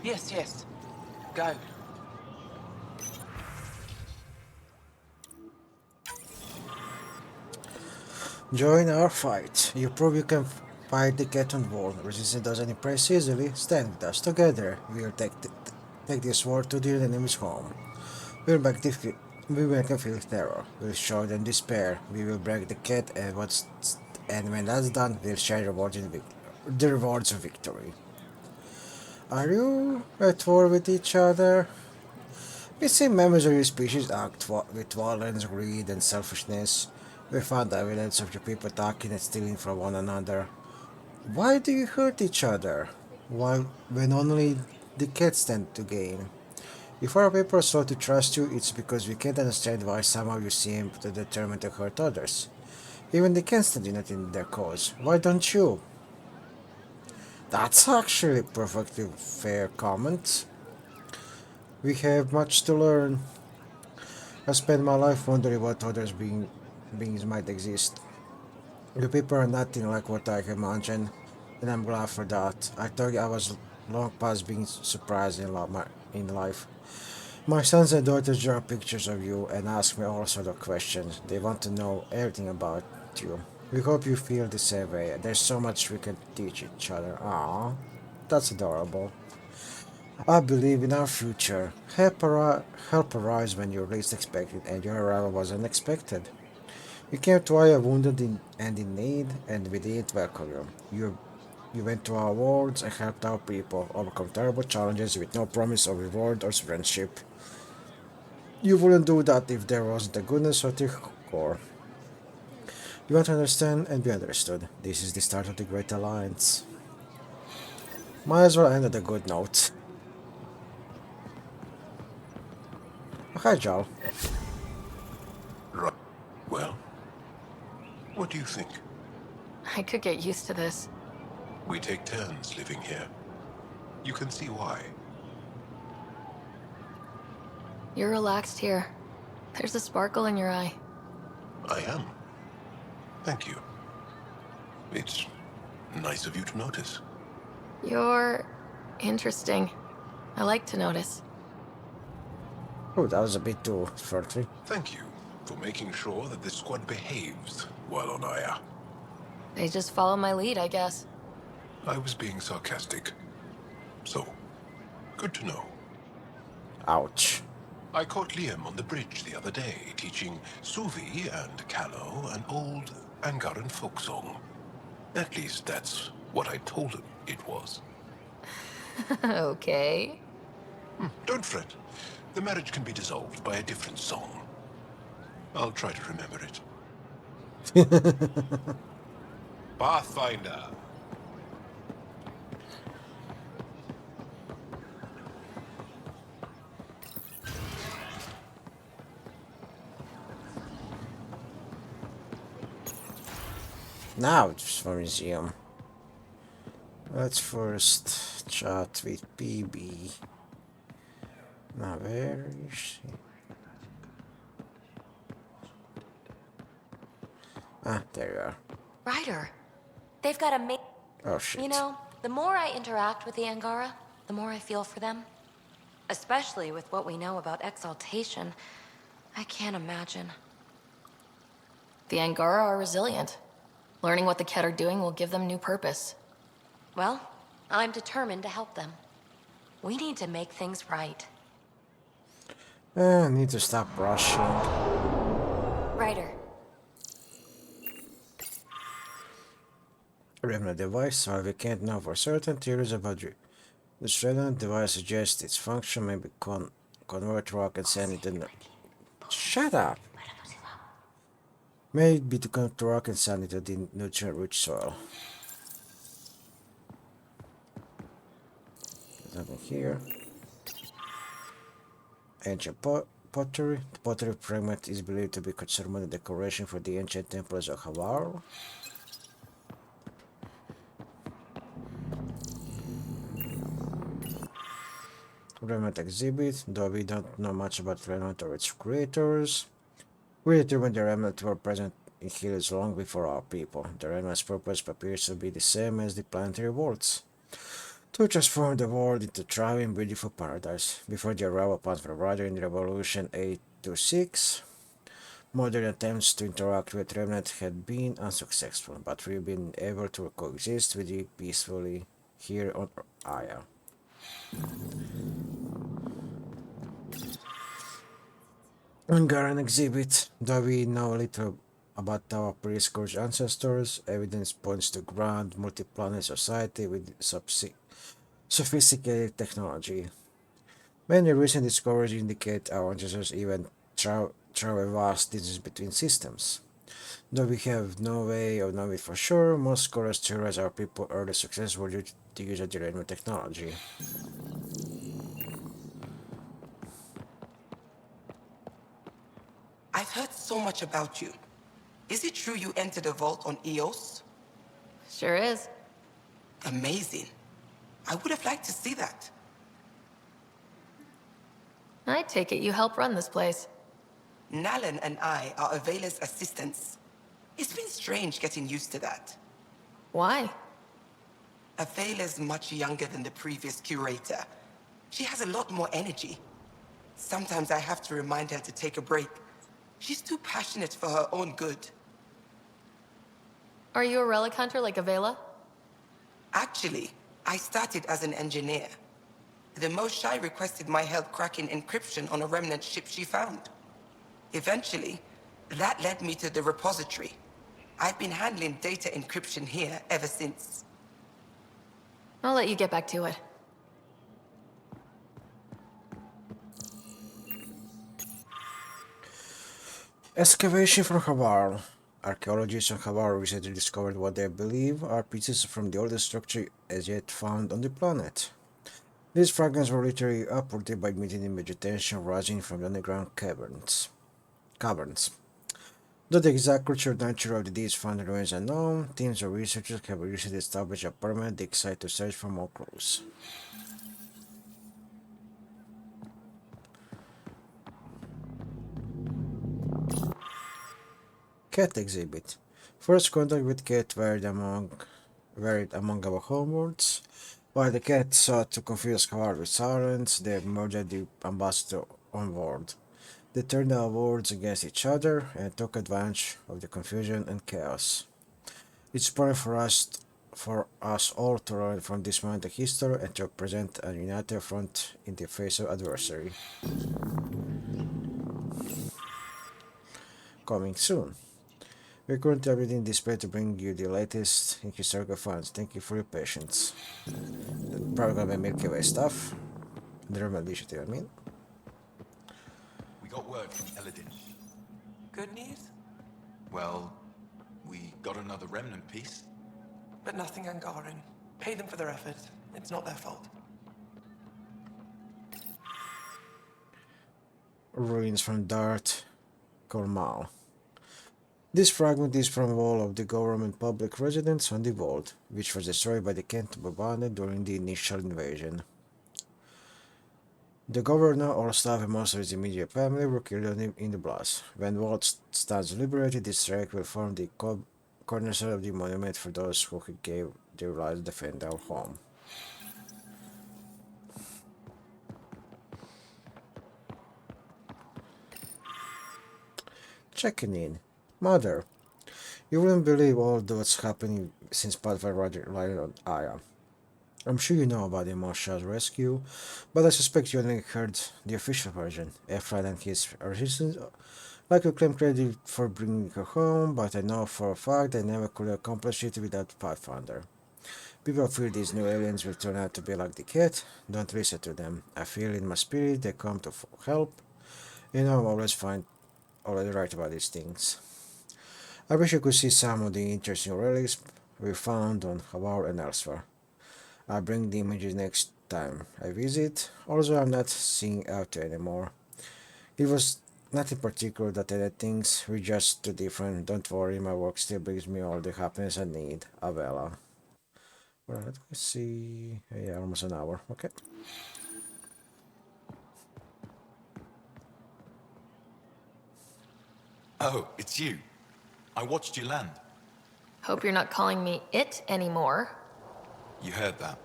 Yes, yes. Go. Join our fight. You prove you can fight the cat on wall. Resistance doesn't impress easily. Stand with us together. We'll take this war to the enemy's home. We'll make the we will make them feel terror. We'll show them despair. We will break the cat and when that's done, we'll share the rewards of victory. Are you at war with each other? We see members of your species act with violence, greed, and selfishness. We found evidence of your people attacking and stealing from one another. Why do you hurt each other? Why, when only the cats tend to gain? If our people are slow to trust you, it's because we can't understand why somehow you seem to determined to hurt others. Even the cats stand united in their cause. Why don't you? That's actually a perfectly fair comment. We have much to learn. I spend my life wondering what beings might exist. The people are nothing like what I imagined, and I'm glad for that. I thought I was long past being surprised in life. My sons and daughters draw pictures of you and ask me all sorts of questions. They want to know everything about you. We hope you feel the same way. There's so much we can teach each other. Ah, that's adorable. I believe in our future. Help arise when you least expect it, and your arrival was unexpected. You came to our and in need, and we didn't welcome you. You went to our worlds and helped our people overcome terrible challenges with no promise of reward or friendship. You wouldn't do that if there wasn't a goodness at your core. You want to understand and be understood. This is the start of the Great Alliance. Might as well end on a good note. Hi, Joel. Right. Well, what do you think? I could get used to this. We take turns living here. You can see why. You're relaxed here. There's a sparkle in your eye. I am. Thank you. It's nice of you to notice. You're interesting. I like to notice. Oh, that was a bit too flirty. Thank you for making sure that this squad behaves while on Aya. They just follow my lead, I guess. I was being sarcastic. So, good to know. Ouch. I caught Liam on the bridge the other day, teaching Suvi and Callow an old Angaran folk song. At least that's what I told him it was. Okay. Don't fret. The marriage can be dissolved by a different song. I'll try to remember it. Pathfinder. Now it's for museum. Let's first chat with PB. Now where is she? Ah, there you are. Ryder, they've got a Oh shit. You know, the more I interact with the Angara, the more I feel for them. Especially with what we know about exaltation. I can't imagine. The Angara are resilient. Learning what the Ket are doing will give them new purpose. Well, I'm determined to help them. We need to make things right. I need to stop rushing. Ryder, Remnant device, while we can't know for certain, theories about this remnant device suggest its function may be convert rock and sand into shut up! May be to convert rock and sand into the nutrient-rich soil. Nothing here. Ancient pottery. The pottery fragment is believed to be ceremonial decoration for the ancient temples of Havar. Remnant exhibit. Though we don't know much about Remnant or its creators, we determined the Remnant were present in hills long before our people. The Remnant's purpose appears to be the same as the planetary worlds. to transform the world into a thriving, beautiful paradise. Before the arrival of Panther Ryder in Revolution 826, modern attempts to interact with Remnant had been unsuccessful, but we've been able to coexist with it peacefully here on Aya. Ungaran exhibit, though we know little about our prehistoric ancestors, evidence points to grand multi-planet society with sophisticated technology. Many recent discoveries indicate our ancestors even travel vast distances between systems. Though we have no way of knowing for sure, most scholars theorize our people early success were due to the use of the radio technology. I've heard so much about you. Is it true you entered a vault on Eos? Sure is. Amazing. I would have liked to see that. I take it you help run this place. Nalan and I are Avela's assistants. It's been strange getting used to that. Why? Avela's much younger than the previous curator. She has a lot more energy. Sometimes I have to remind her to take a break. She's too passionate for her own good. Are you a relic hunter like Avela? Actually, I started as an engineer. The Moshai requested my help cracking encryption on a remnant ship she found. Eventually, that led me to the repository. I've been handling data encryption here ever since. I'll let you get back to it. Excavation from Havar. Archaeologists on Havar recently discovered what they believe are pieces from the oldest structure as yet found on the planet. These fragments were literally uprooted by methane vegetation rising from the underground caverns. Though the exact cultural nature of the deeds found remains unknown, teams of researchers have recently established a permanent dig site to search for more clues. Cat exhibit. First contact with cat varied among our homeworlds. While the cat sought to confuse Howard with sirens, they murdered the ambassador on board. They turned our worlds against each other and took advantage of the confusion and chaos. It's important for us all to learn from this moment of history and to present a united front in the face of adversary. Coming soon. We're currently updating display to bring you the latest in historical finds. Thank you for your patience. Probably gonna be Milky Way stuff. The Roman initiative, I mean. We got word from Eladin. Good news? Well, we got another remnant piece. But nothing Angaran. Pay them for their effort. It's not their fault. Ruins from Dart Kormal. This fragment is from a wall of the government public residence on the vault, which was destroyed by the Kent Babane during the initial invasion. The governor, all staff, and most of his immediate family were killed in the blast. When vault stands liberated, this wreck will form the cornerstone of the monument for those who gave their lives to defend our home. Checking in. Mother, you wouldn't believe all that's happening since Pathfinder landed on Aya. I'm sure you know about the Marshall's rescue, but I suspect you only heard the official version. Efrain and his resistance like to claim credit for bringing her home, but I know for a fact they never could accomplish it without Pathfinder. People fear these new aliens will turn out to be like the cat. Don't listen to them. I feel in my spirit they come to help. You know, I'm always right about these things. I wish you could see some of the interesting relics we found on Havar and elsewhere. I'll bring the images next time I visit, although I'm not seeing out there anymore. It was nothing particular that I things were just too different. Don't worry, my work still brings me all the happiness I need. Avella. Well, let me see. Yeah, almost an hour. Okay. Oh, it's you. I watched you land. Hope you're not calling me it anymore. You heard that.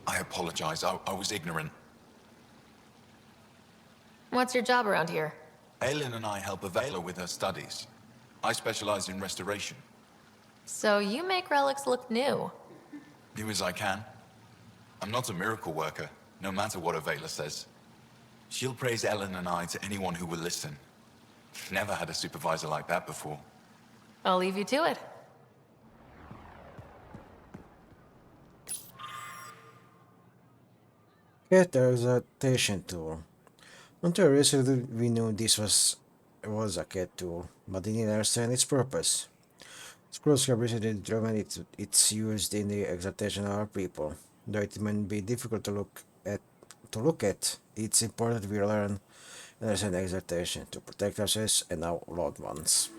I apologize. I was ignorant. What's your job around here? Aelin and I help Avela with her studies. I specialize in restoration. So you make relics look new. Do as I can. I'm not a miracle worker, no matter what Avela says. She'll praise Ellen and I to anyone who will listen. Never had a supervisor like that before. I'll leave you to it. Get the exaltation tool. Until recently we knew this was a cat tool, but didn't understand its purpose. Scrolls can recently determine it's used in the exaltation of our people. Though it may be difficult to look at, it's important we learn and understand exaltation to protect ourselves and our loved ones.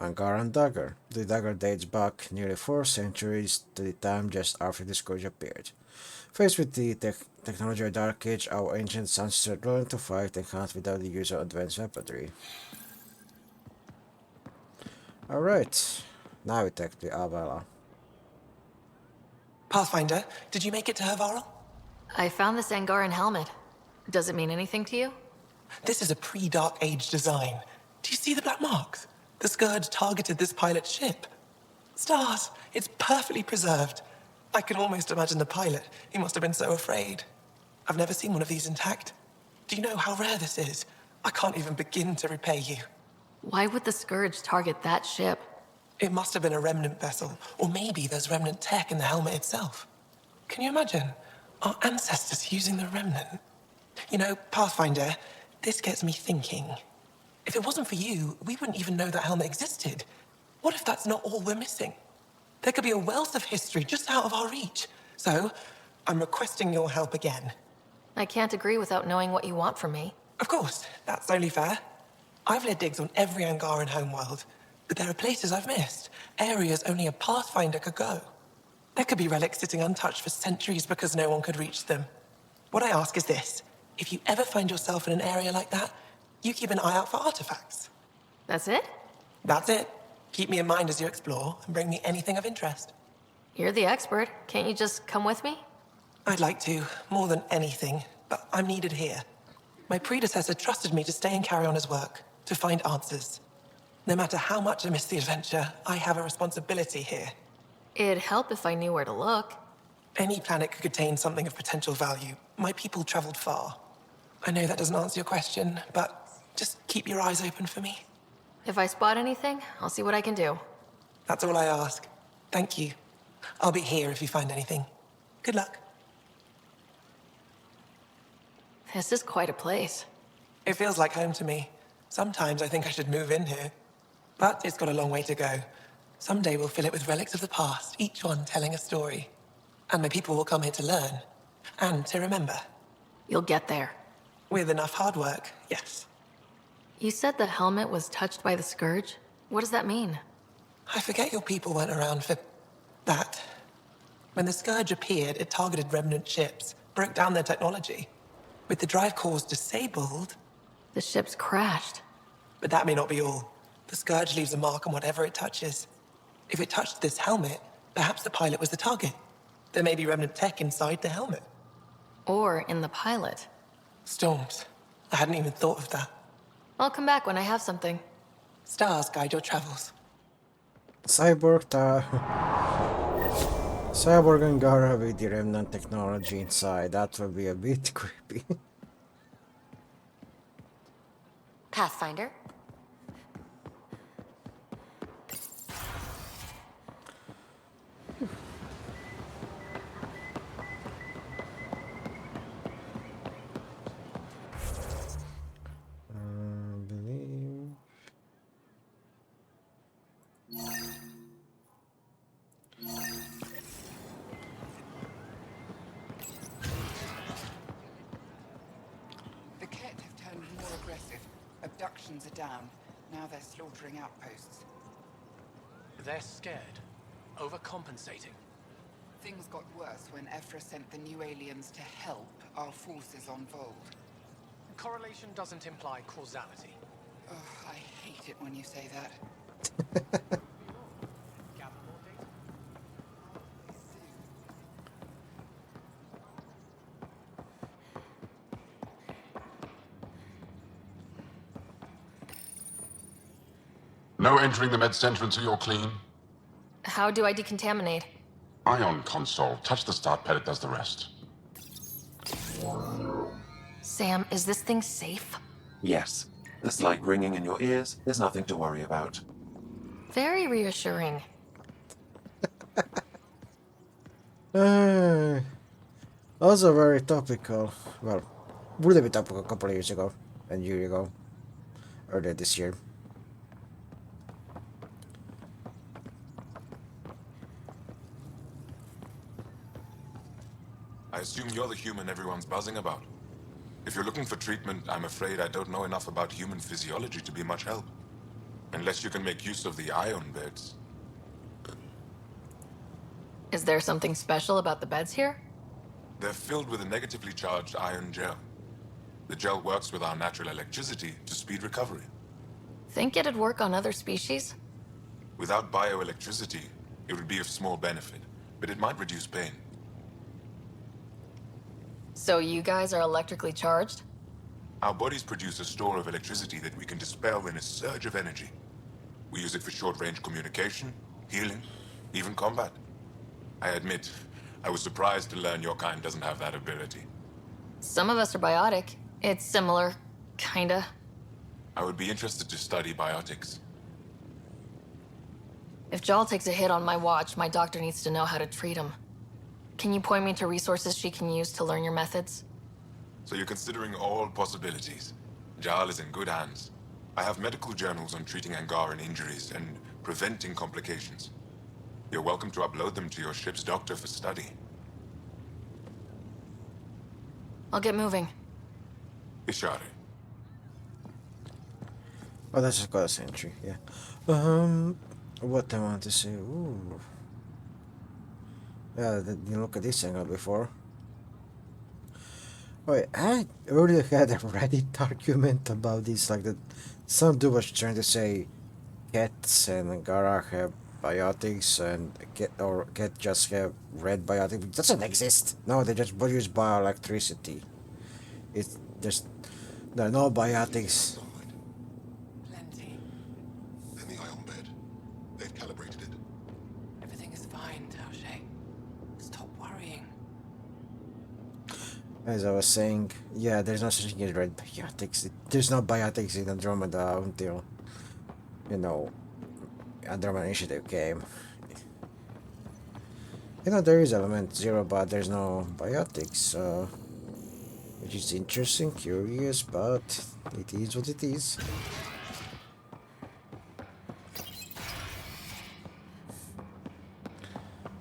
Angaran dagger. The dagger dates back nearly 4 centuries to the time just after the scourge appeared. Faced with the technology of Dark Age, our ancient ancestors learned to fight and hunt without the use of advanced weaponry. Alright, now we take the Avela. Pathfinder, did you make it to Hervarl? I found this Angaran helmet. Does it mean anything to you? This is a pre-Dark Age design. Do you see the black marks? The Scourge targeted this pilot's ship. Stars, it's perfectly preserved. I can almost imagine the pilot. He must have been so afraid. I've never seen one of these intact. Do you know how rare this is? I can't even begin to repay you. Why would the Scourge target that ship? It must have been a remnant vessel, or maybe there's remnant tech in the helmet itself. Can you imagine? Our ancestors using the remnant. You know, Pathfinder, this gets me thinking. If it wasn't for you, we wouldn't even know that helmet existed. What if that's not all we're missing? There could be a wealth of history just out of our reach. So, I'm requesting your help again. I can't agree without knowing what you want from me. Of course, that's only fair. I've led digs on every Angaran homeworld, but there are places I've missed, areas only a Pathfinder could go. There could be relics sitting untouched for centuries because no one could reach them. What I ask is this: if you ever find yourself in an area like that, you keep an eye out for artifacts. That's it? That's it. Keep me in mind as you explore and bring me anything of interest. You're the expert. Can't you just come with me? I'd like to, more than anything, but I'm needed here. My predecessor trusted me to stay and carry on his work, to find answers. No matter how much I miss the adventure, I have a responsibility here. It'd help if I knew where to look. Any planet could contain something of potential value. My people traveled far. I know that doesn't answer your question, but just keep your eyes open for me. If I spot anything, I'll see what I can do. That's all I ask. Thank you. I'll be here if you find anything. Good luck. This is quite a place. It feels like home to me. Sometimes I think I should move in here. But it's got a long way to go. Someday we'll fill it with relics of the past, each one telling a story. And my people will come here to learn. And to remember. You'll get there. With enough hard work, yes. You said the helmet was touched by the Scourge? What does that mean? I forget your people weren't around for that. When the Scourge appeared, it targeted remnant ships, broke down their technology. With the drive cores disabled... The ship's crashed. But that may not be all. The Scourge leaves a mark on whatever it touches. If it touched this helmet, perhaps the pilot was the target. There may be remnant tech inside the helmet. Or in the pilot. Storms. I hadn't even thought of that. I'll come back when I have something. Stars guide your travels. Cyborg Angara with the remnant technology inside. That will be a bit creepy. Pathfinder? Believe. The Ket have turned more aggressive. Abductions are down. Now they're slaughtering outposts. They're scared. Overcompensating. Things got worse when Ephra sent the new aliens to help our forces on Vold. Correlation doesn't imply causality. Ugh, I hate it when you say that. Gather more No entering the med center until you're clean. How do I decontaminate? Ion console. Touch the start pad, it does the rest. Sam, is this thing safe? Yes. The slight ringing in your ears is nothing to worry about. Very reassuring. Uh, Also very topical. Well, would have been topical a couple of years ago, and a year ago, earlier this year. I assume you're the human everyone's buzzing about. If you're looking for treatment, I'm afraid I don't know enough about human physiology to be much help. Unless you can make use of the ion beds. Is there something special about the beds here? They're filled with a negatively charged ion gel. The gel works with our natural electricity to speed recovery. Think it'd work on other species? Without bioelectricity, it would be of small benefit, but it might reduce pain. So you guys are electrically charged? Our bodies produce a store of electricity that we can dispel in a surge of energy. We use it for short-range communication, healing, even combat. I admit, I was surprised to learn your kind doesn't have that ability. Some of us are biotic. It's similar, kinda. I would be interested to study biotics. If Jal takes a hit on my watch, my doctor needs to know how to treat him. Can you point me to resources she can use to learn your methods? So you're considering all possibilities. Jal is in good hands. I have medical journals on treating Angaran injuries and preventing complications. You're welcome to upload them to your ship's doctor for study. I'll get moving. Ishari. Oh, that's just got a century, yeah. What I want to say, ooh. Yeah, I didn't look at this angle before. Wait, I earlier had a Reddit argument about this, like that some dude was trying to say cats and Angara have biotics and cat just have red biotics. It doesn't exist. No, they just produce bioelectricity. It's just there are no biotics. Plenty. In the ion bed. They've calibrated it. Everything is fine, Taoshe. Stop worrying. As I was saying, yeah, there's no such thing as red biotics. There's no biotics in Andromeda until, you know, Andromeda Initiative came. You know, there is element 0, but there's no biotics, which is interesting, curious, but it is what it is.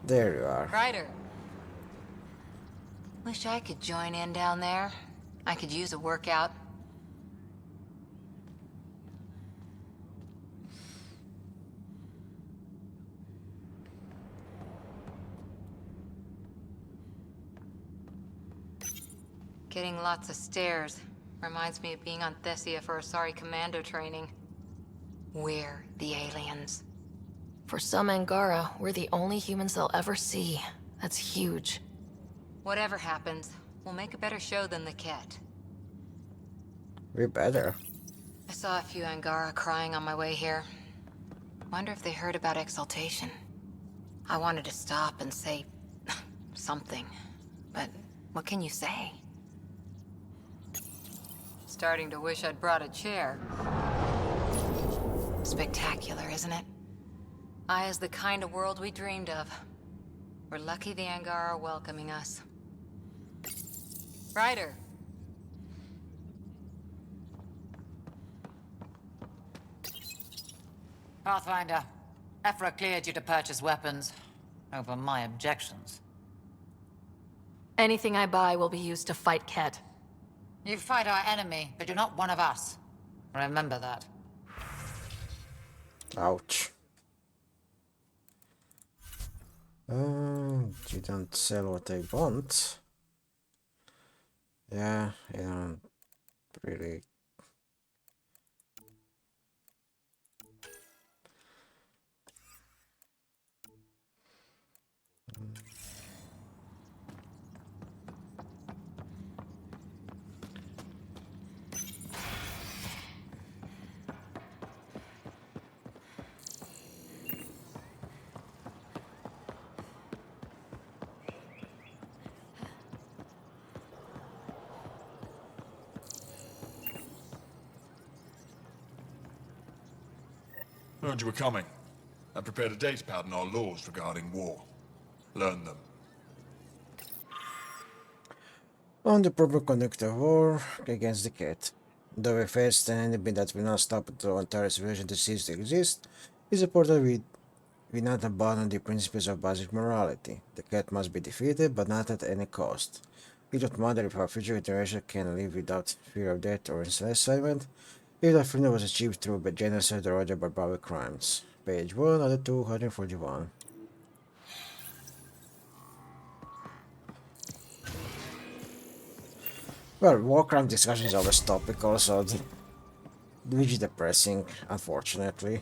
There you are. Ryder. Wish I could join in down there. I could use a workout. Getting lots of stares. Reminds me of being on Thessia for Asari commando training. We're the aliens. For some Angara, we're the only humans they'll ever see. That's huge. Whatever happens, we'll make a better show than the Ket. We better. I saw a few Angara crying on my way here. Wonder if they heard about exaltation. I wanted to stop and say something, but what can you say? Starting to wish I'd brought a chair. Spectacular, isn't it? Aya's the kind of world we dreamed of. We're lucky the Angara are welcoming us. Ryder. Pathfinder, Ephra cleared you to purchase weapons. Over my objections. Anything I buy will be used to fight Ket. You fight our enemy, but you're not one of us. Remember that. Ouch. You don't sell what I want. Yeah, you don't really. Heard you were coming. I prepared a data pad on our laws regarding war. Learn them. On the proper conduct of war against the cat. Though we faced an enemy that will not stop until the entire civilization to cease to exist, is important we not abandon the principles of basic morality. The cat must be defeated, but not at any cost. It would matter if our future generation can live without fear of death or enslavement, if that freedom was achieved through genocide or other barbaric crimes. Page 1 out of 241. Well, war crime discussion is always topical, so which is depressing, unfortunately.